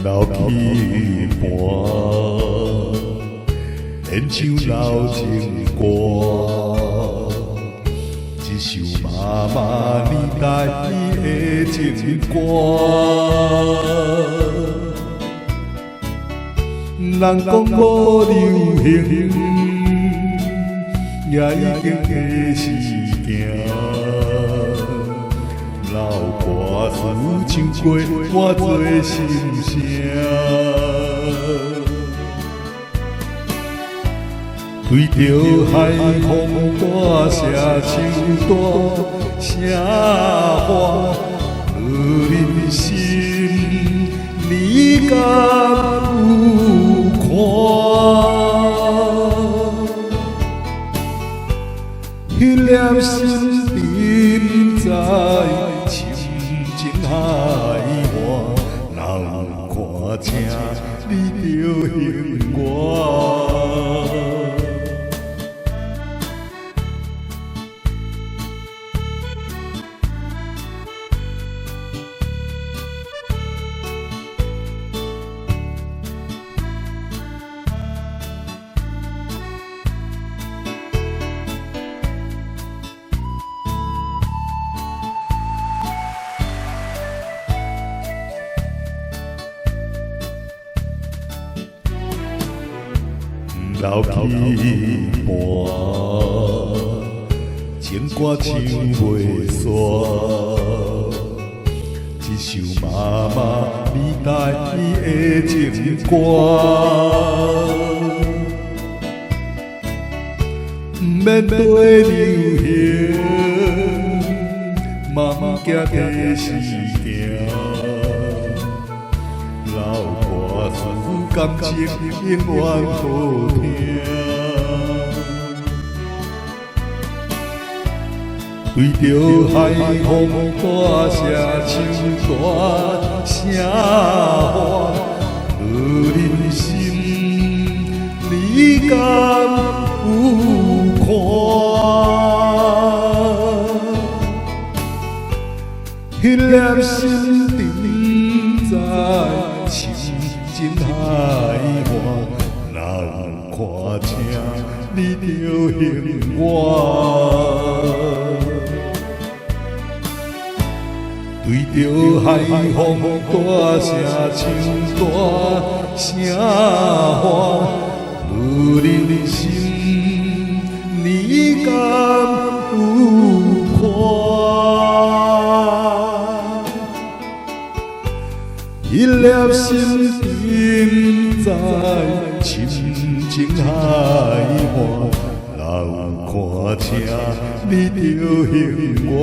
老去伴，连唱老情歌，一首妈妈年代的情歌。人讲无流行，也已经过时行。老歌词唱过我多心声，对着海风大声唱大声话，人心你敢有看？迄粒心沉在。情海岸，人看清你着恨我。老去伴，情歌唱袂煞，一首妈妈年代的情歌，不免对流行，嘛毋惊过时行。老歌词感情永远好听，对着海风大声唱大声话，人心你敢有看？迄粒心沉在情海岸，人看清你着恨我。对着海风大声唱大声话，人心你敢有看？迄粒心沉在情海岸，人看清你着恨我。